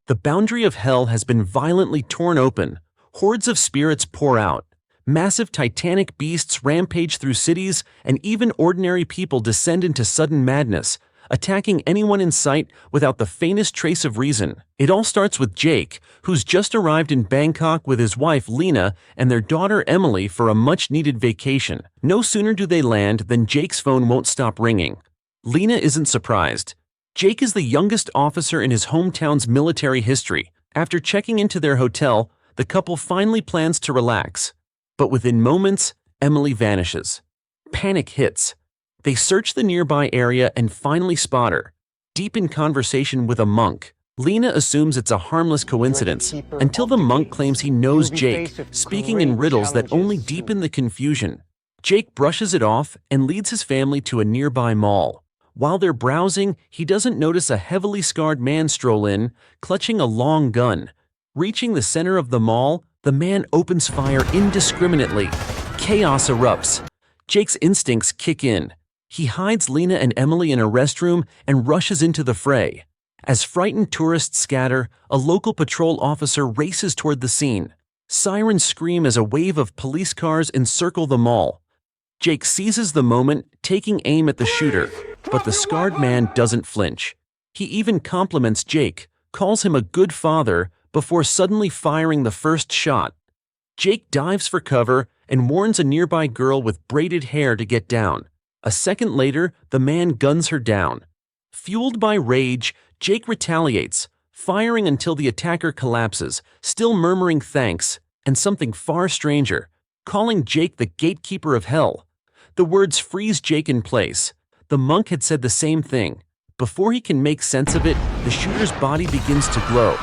The boundary of hell has been violently torn open. Hordes of spirits pour out. Massive titanic beasts rampage through cities, and even ordinary people descend into sudden madness, attacking anyone in sight without the faintest trace of reason. It all starts with Jake, who's just arrived in Bangkok with his wife Lena and their daughter Emily for a much-needed vacation. No sooner do they land than Jake's phone won't stop ringing. Lena isn't surprised. Jake is the youngest officer in his hometown's military history. After checking into their hotel, the couple finally plans to relax. But within moments, Emily vanishes. Panic hits. They search the nearby area and finally spot her, deep in conversation with a monk. Lena assumes it's a harmless coincidence, until the monk claims he knows Jake, speaking in riddles that only deepen the confusion. Jake brushes it off and leads his family to a nearby mall. While they're browsing, he doesn't notice a heavily scarred man stroll in, clutching a long gun. Reaching the center of the mall, the man opens fire indiscriminately. Chaos erupts. Jake's instincts kick in. He hides Lena and Emily in a restroom and rushes into the fray. As frightened tourists scatter, a local patrol officer races toward the scene. Sirens scream as a wave of police cars encircle the mall. Jake seizes the moment, taking aim at the shooter, but the scarred man doesn't flinch. He even compliments Jake, calls him a good father, before suddenly firing the first shot. Jake dives for cover and warns a nearby girl with braided hair to get down. A second later, the man guns her down. Fueled by rage, Jake retaliates, firing until the attacker collapses, still murmuring thanks, and something far stranger, calling Jake the Gatekeeper of Hell. The words freeze Jake in place. The monk had said the same thing. Before he can make sense of it, the shooter's body begins to glow.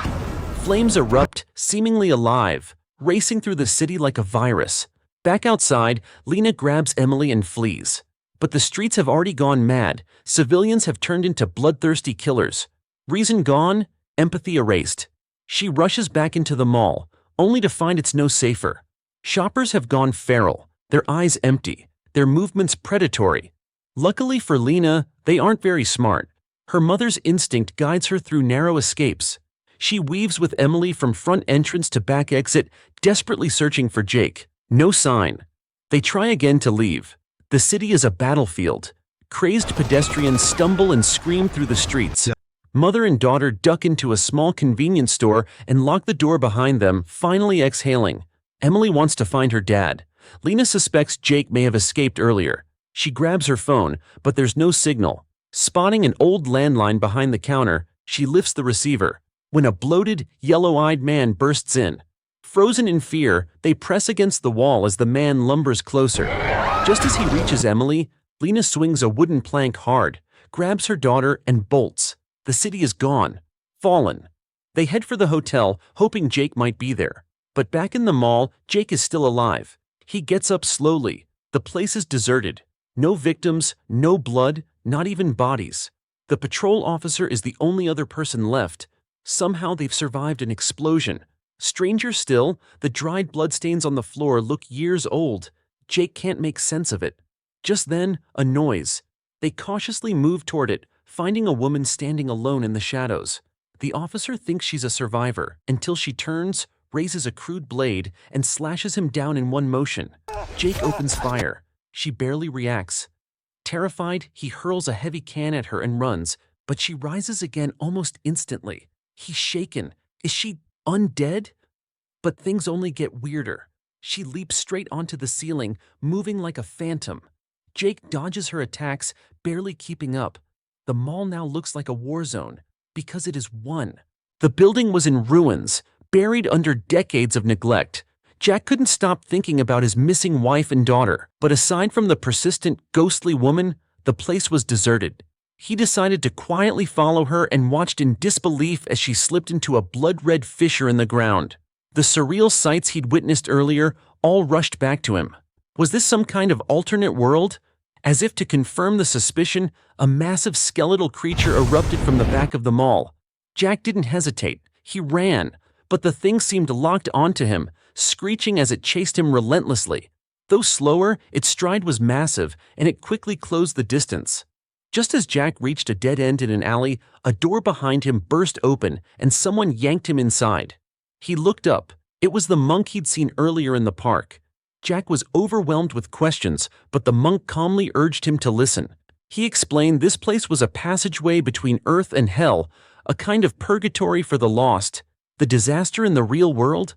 Flames erupt, seemingly alive, racing through the city like a virus. Back outside, Lena grabs Emily and flees. But the streets have already gone mad. Civilians have turned into bloodthirsty killers. Reason gone, empathy erased. She rushes back into the mall, only to find it's no safer. Shoppers have gone feral, their eyes empty, their movements predatory. Luckily for Lena, they aren't very smart. Her mother's instinct guides her through narrow escapes. She weaves with Emily from front entrance to back exit, desperately searching for Jake. No sign. They try again to leave. The city is a battlefield. Crazed pedestrians stumble and scream through the streets. Mother and daughter duck into a small convenience store and lock the door behind them, finally exhaling. Emily wants to find her dad. Lena suspects Jake may have escaped earlier. She grabs her phone, but there's no signal. Spotting an old landline behind the counter, she lifts the receiver. When a bloated, yellow-eyed man bursts in. Frozen in fear, they press against the wall as the man lumbers closer. Just as he reaches Emily, Lena swings a wooden plank hard, grabs her daughter, and bolts. The city is gone. Fallen. They head for the hotel, hoping Jake might be there. But back in the mall, Jake is still alive. He gets up slowly. The place is deserted. No victims, no blood, not even bodies. The patrol officer is the only other person left. Somehow they've survived an explosion. Stranger still, the dried bloodstains on the floor look years old. Jake can't make sense of it. Just then, a noise. They cautiously move toward it, finding a woman standing alone in the shadows. The officer thinks she's a survivor, until she turns, raises a crude blade, and slashes him down in one motion. Jake opens fire. She barely reacts. Terrified, he hurls a heavy can at her and runs, but she rises again almost instantly. He's shaken. Is she undead? But things only get weirder. She leaps straight onto the ceiling, moving like a phantom. Jake dodges her attacks, barely keeping up. The mall now looks like a war zone, because it is won. The building was in ruins, buried under decades of neglect. Jack couldn't stop thinking about his missing wife and daughter, but aside from the persistent, ghostly woman, the place was deserted. He decided to quietly follow her and watched in disbelief as she slipped into a blood-red fissure in the ground. The surreal sights he'd witnessed earlier all rushed back to him. Was this some kind of alternate world? As if to confirm the suspicion, a massive skeletal creature erupted from the back of the mall. Jack didn't hesitate. He ran, but the thing seemed locked onto him, screeching as it chased him relentlessly. Though slower, its stride was massive, and it quickly closed the distance. Just as Jack reached a dead end in an alley, a door behind him burst open and someone yanked him inside. He looked up. It was the monk he'd seen earlier in the park. Jack was overwhelmed with questions, but the monk calmly urged him to listen. He explained this place was a passageway between earth and hell, a kind of purgatory for the lost, the disaster in the real world,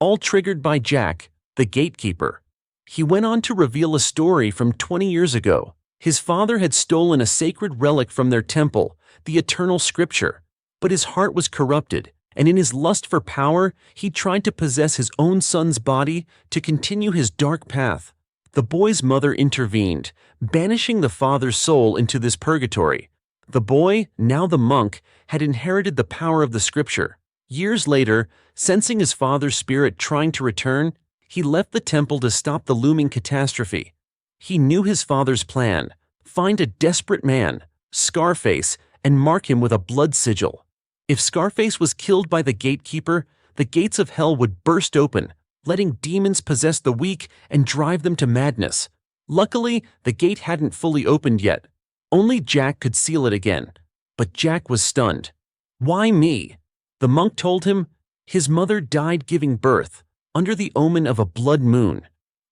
all triggered by Jack, the gatekeeper. He went on to reveal a story from 20 years ago. His father had stolen a sacred relic from their temple, the eternal scripture, but his heart was corrupted, and in his lust for power, he tried to possess his own son's body to continue his dark path. The boy's mother intervened, banishing the father's soul into this purgatory. The boy, now the monk, had inherited the power of the scripture. Years later, sensing his father's spirit trying to return, he left the temple to stop the looming catastrophe. He knew his father's plan: find a desperate man, Scarface, and mark him with a blood sigil. If Scarface was killed by the gatekeeper, the gates of hell would burst open, letting demons possess the weak and drive them to madness. Luckily, the gate hadn't fully opened yet. Only Jack could seal it again. But Jack was stunned. "Why me?" The monk told him. His mother died giving birth, under the omen of a blood moon.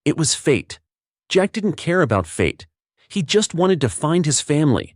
It was fate. Jack didn't care about fate. He just wanted to find his family.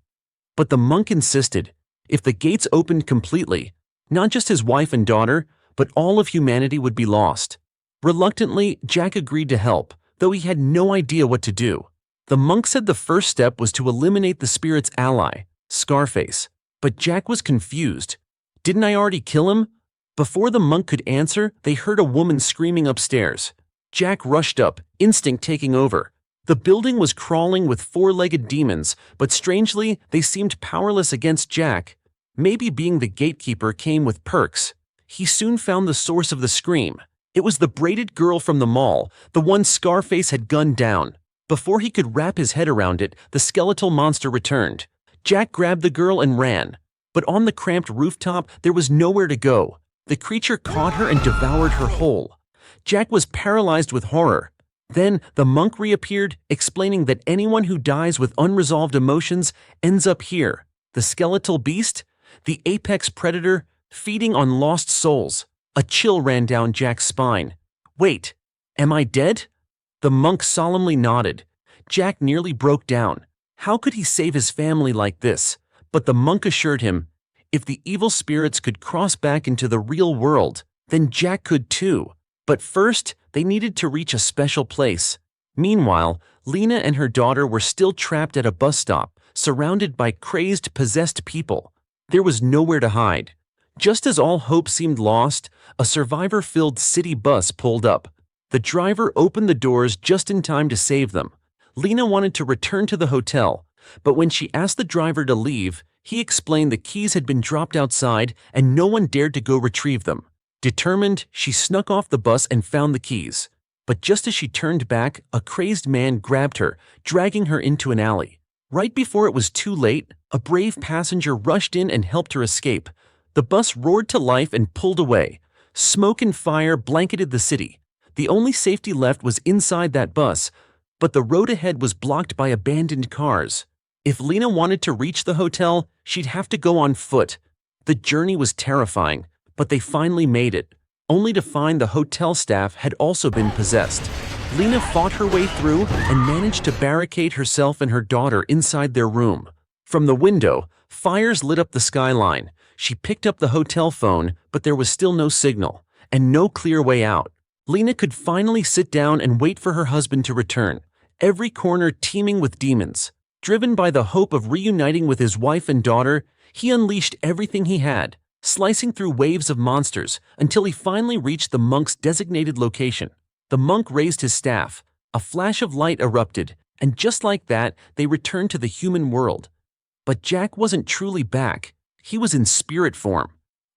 But the monk insisted, if the gates opened completely, not just his wife and daughter, but all of humanity would be lost. Reluctantly, Jack agreed to help, though he had no idea what to do. The monk said the first step was to eliminate the spirit's ally, Scarface. But Jack was confused. "Didn't I already kill him?" Before the monk could answer, they heard a woman screaming upstairs. Jack rushed up, instinct taking over. The building was crawling with four-legged demons, but strangely, they seemed powerless against Jack. Maybe being the gatekeeper came with perks. He soon found the source of the scream. It was the braided girl from the mall, the one Scarface had gunned down. Before he could wrap his head around it, the skeletal monster returned. Jack grabbed the girl and ran. But on the cramped rooftop, there was nowhere to go. The creature caught her and devoured her whole. Jack was paralyzed with horror. Then the monk reappeared, explaining that anyone who dies with unresolved emotions ends up here, the skeletal beast, the apex predator, feeding on lost souls. A chill ran down Jack's spine. "Wait, am I dead?" The monk solemnly nodded. Jack nearly broke down. How could he save his family like this? But the monk assured him, if the evil spirits could cross back into the real world, then Jack could too. But first, they needed to reach a special place. Meanwhile, Lena and her daughter were still trapped at a bus stop, surrounded by crazed, possessed people. There was nowhere to hide. Just as all hope seemed lost, a survivor-filled city bus pulled up. The driver opened the doors just in time to save them. Lena wanted to return to the hotel, but when she asked the driver to leave, he explained the keys had been dropped outside and no one dared to go retrieve them. Determined, she snuck off the bus and found the keys. But just as she turned back, a crazed man grabbed her, dragging her into an alley. Right before it was too late, a brave passenger rushed in and helped her escape. The bus roared to life and pulled away. Smoke and fire blanketed the city. The only safety left was inside that bus, but the road ahead was blocked by abandoned cars. If Lena wanted to reach the hotel, she'd have to go on foot. The journey was terrifying, but they finally made it, only to find the hotel staff had also been possessed. Lena fought her way through and managed to barricade herself and her daughter inside their room. From the window, fires lit up the skyline. She picked up the hotel phone, but there was still no signal, and no clear way out. Lena could finally sit down and wait for her husband to return, every corner teeming with demons. Driven by the hope of reuniting with his wife and daughter, he unleashed everything he had, slicing through waves of monsters until he finally reached the monk's designated location. The monk raised his staff, a flash of light erupted, and just like that, they returned to the human world. But Jack wasn't truly back. He was in spirit form.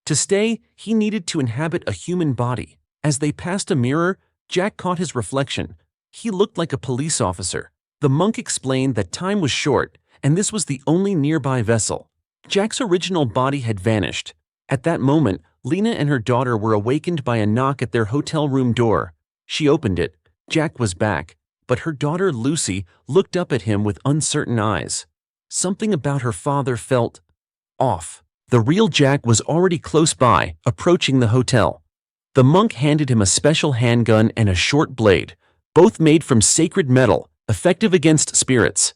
To stay, he needed to inhabit a human body. As they passed a mirror, Jack caught his reflection. He looked like a police officer. The monk explained that time was short, and this was the only nearby vessel. Jack's original body had vanished. At that moment, Lena and her daughter were awakened by a knock at their hotel room door. She opened it. Jack was back, but her daughter Lucy looked up at him with uncertain eyes. Something about her father felt off. The real Jack was already close by, approaching the hotel. The monk handed him a special handgun and a short blade, both made from sacred metal, effective against spirits.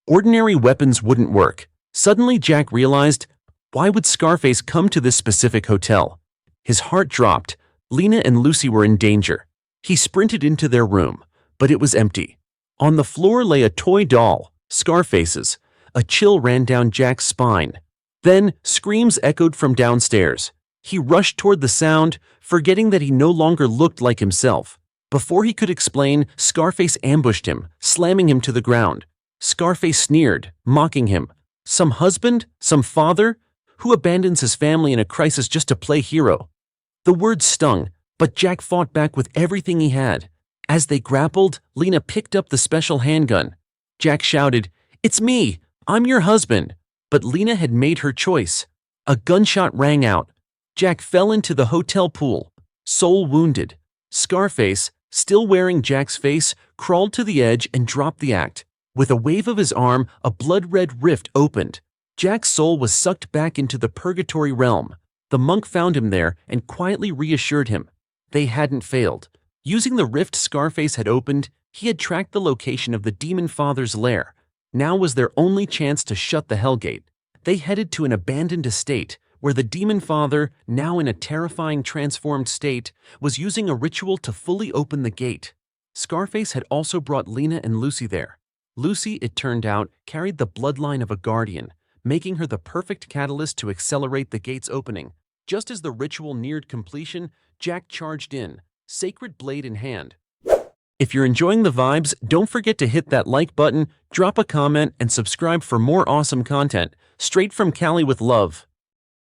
Ordinary weapons wouldn't work. Suddenly Jack realized, why would Scarface come to this specific hotel? His heart dropped. Lena and Lucy were in danger. He sprinted into their room, but it was empty. On the floor lay a toy doll, Scarface's. A chill ran down Jack's spine. Then screams echoed from downstairs. He rushed toward the sound, forgetting that he no longer looked like himself. Before he could explain, Scarface ambushed him, slamming him to the ground. Scarface sneered, mocking him. Some husband? Some father? Who abandons his family in a crisis just to play hero? The words stung, but Jack fought back with everything he had. As they grappled, Lena picked up the special handgun. Jack shouted, "It's me! I'm your husband!" But Lena had made her choice. A gunshot rang out. Jack fell into the hotel pool, soul wounded. Scarface, still wearing Jack's face, crawled to the edge and dropped the act. With a wave of his arm, a blood-red rift opened. Jack's soul was sucked back into the purgatory realm. The monk found him there and quietly reassured him. They hadn't failed. Using the rift Scarface had opened, he had tracked the location of the demon father's lair. Now was their only chance to shut the Hellgate. They headed to an abandoned estate, where the demon father, now in a terrifying transformed state, was using a ritual to fully open the gate. Scarface had also brought Lena and Lucy there. Lucy, it turned out, carried the bloodline of a guardian, making her the perfect catalyst to accelerate the gate's opening. Just as the ritual neared completion, Jack charged in, sacred blade in hand. If you're enjoying the vibes, don't forget to hit that like button, drop a comment, and subscribe for more awesome content, straight from Cali with love.